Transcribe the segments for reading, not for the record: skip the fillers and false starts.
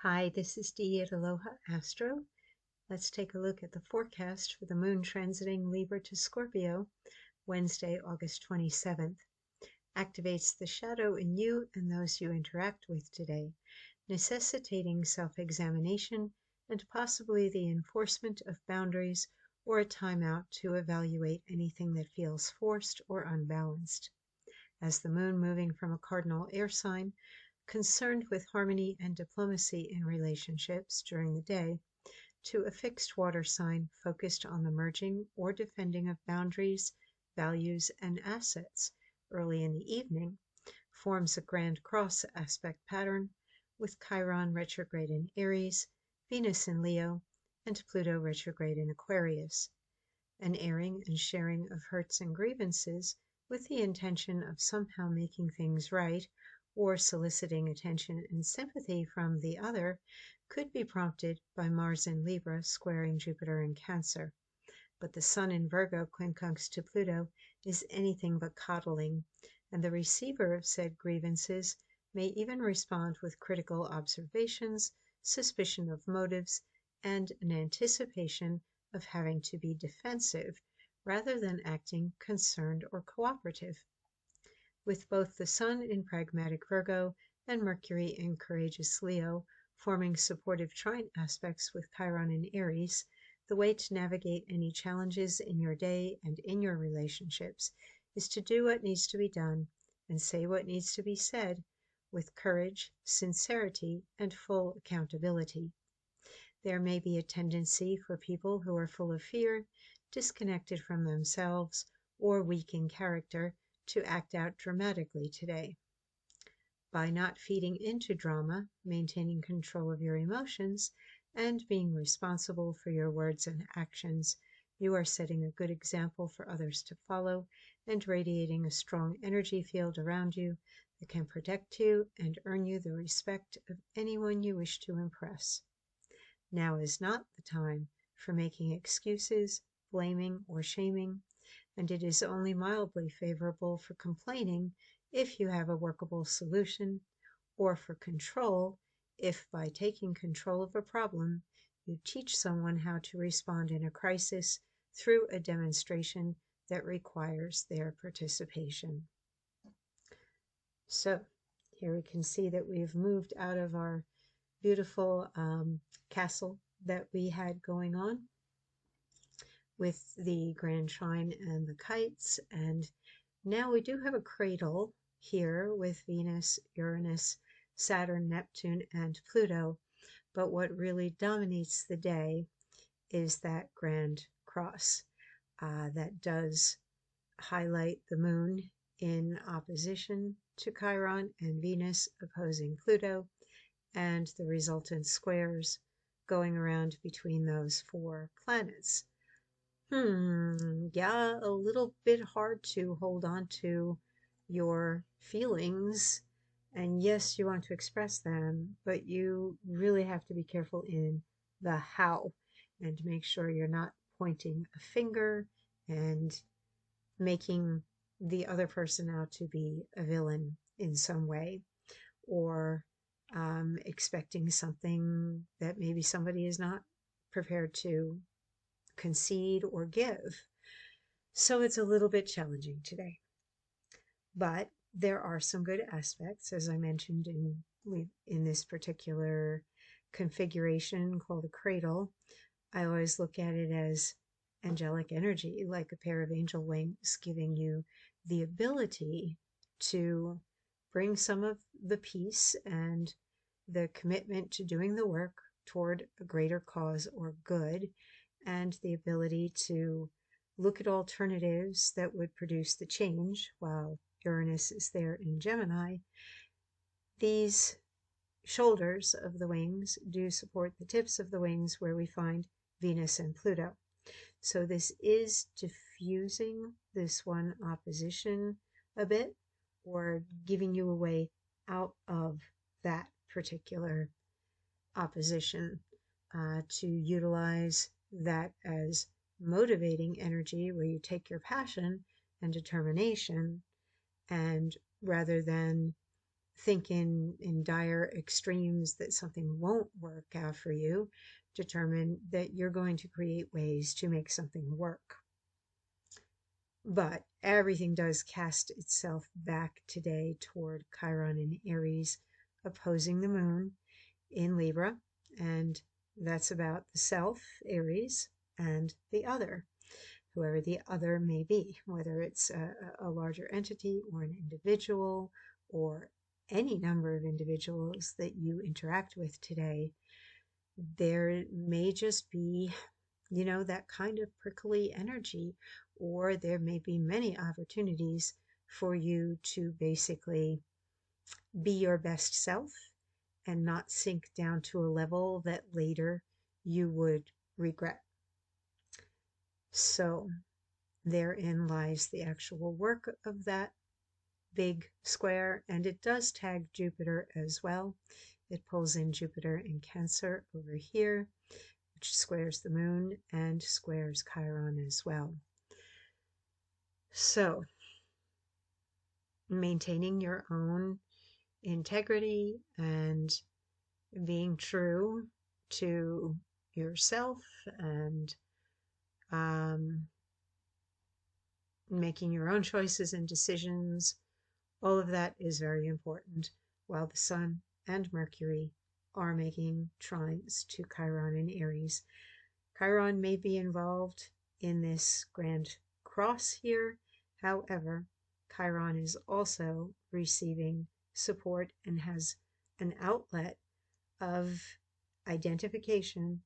Hi, this is Dee at Aloha Astro. Let's take a look at the forecast for the moon transiting Libra to Scorpio, Wednesday, August 27th. Activates the shadow in you and those you interact with today, necessitating self-examination and possibly the enforcement of boundaries or a timeout to evaluate anything that feels forced or unbalanced. As the moon moving from a cardinal air sign, concerned with harmony and diplomacy in relationships during the day, to a fixed water sign focused on the merging or defending of boundaries, values, and assets early in the evening, forms a Grand Cross aspect pattern with Chiron retrograde in Aries, Venus in Leo, and Pluto retrograde in Aquarius. An airing and sharing of hurts and grievances with the intention of somehow making things right or soliciting attention and sympathy from the other could be prompted by Mars in Libra squaring Jupiter in Cancer. But the Sun in Virgo quincunx to Pluto is anything but coddling, and the receiver of said grievances may even respond with critical observations, suspicion of motives, and an anticipation of having to be defensive rather than acting concerned or cooperative. With both the Sun in pragmatic Virgo and Mercury in courageous Leo forming supportive trine aspects with Chiron in Aries, the way to navigate any challenges in your day and in your relationships is to do what needs to be done and say what needs to be said with courage, sincerity, and full accountability. There may be a tendency for people who are full of fear, disconnected from themselves, or weak in character to act out dramatically today. By not feeding into drama, maintaining control of your emotions, and being responsible for your words and actions, you are setting a good example for others to follow and radiating a strong energy field around you that can protect you and earn you the respect of anyone you wish to impress. Now is not the time for making excuses, blaming, or shaming, and it is only mildly favorable for complaining if you have a workable solution, or for control if by taking control of a problem you teach someone how to respond in a crisis through a demonstration that requires their participation. So here we can see that we've moved out of our beautiful castle that we had going on with the grand trine and the kites, and now we do have a cradle here with Venus, Uranus, Saturn, Neptune, and Pluto, but what really dominates the day is that Grand Cross that does highlight the moon in opposition to Chiron and Venus opposing Pluto, and the resultant squares going around between those four planets. Yeah, a little bit hard to hold on to your feelings. And yes, you want to express them, but you really have to be careful in the how and make sure you're not pointing a finger and making the other person out to be a villain in some way, or expecting something that maybe somebody is not prepared to concede or give. So it's a little bit challenging today. But there are some good aspects, as I mentioned in this particular configuration called a cradle. I always look at it as angelic energy, like a pair of angel wings, giving you the ability to bring some of the peace and the commitment to doing the work toward a greater cause or good, and the ability to look at alternatives that would produce the change while Uranus is there in Gemini. These shoulders of the wings do support the tips of the wings where we find Venus and Pluto. So this is diffusing this one opposition a bit, or giving you a way out of that particular opposition, to utilize that as motivating energy, where you take your passion and determination, and rather than think in dire extremes that something won't work out for you. Determine that you're going to create ways to make something work. But everything does cast itself back today toward Chiron in Aries, opposing the moon in Libra. And that's about the self, Aries, and the other, whoever the other may be, whether it's a larger entity or an individual or any number of individuals that you interact with today. There may just be, that kind of prickly energy, or there may be many opportunities for you to basically be your best self and not sink down to a level that later you would regret. So therein lies the actual work of that big square, and it does tag Jupiter as well. It pulls in Jupiter in Cancer over here, which squares the moon and squares Chiron as well. So maintaining your own integrity and being true to yourself and making your own choices and decisions, all of that is very important, while the Sun and Mercury are making trines to Chiron in Aries. Chiron may be involved in this grand cross here. However, Chiron is also receiving support and has an outlet of identification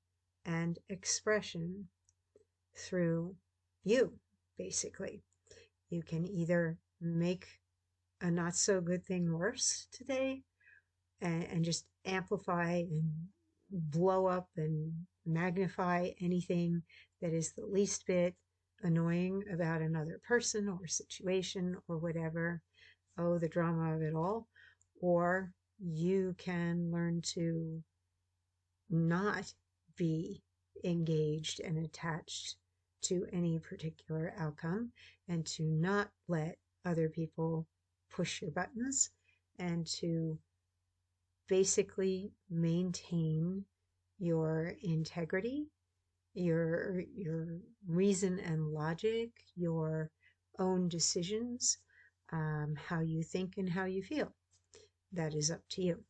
and expression through you, basically. You can either make a not so good thing worse today and just amplify and blow up and magnify anything that is the least bit annoying about another person or situation or whatever. Oh, the drama of it all. Or you can learn to not be engaged and attached to any particular outcome and to not let other people push your buttons and to basically maintain your integrity, your reason and logic, your own decisions, how you think and how you feel. That is up to you.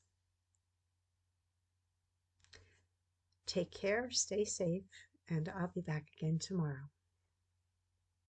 Take care, stay safe, and I'll be back again tomorrow.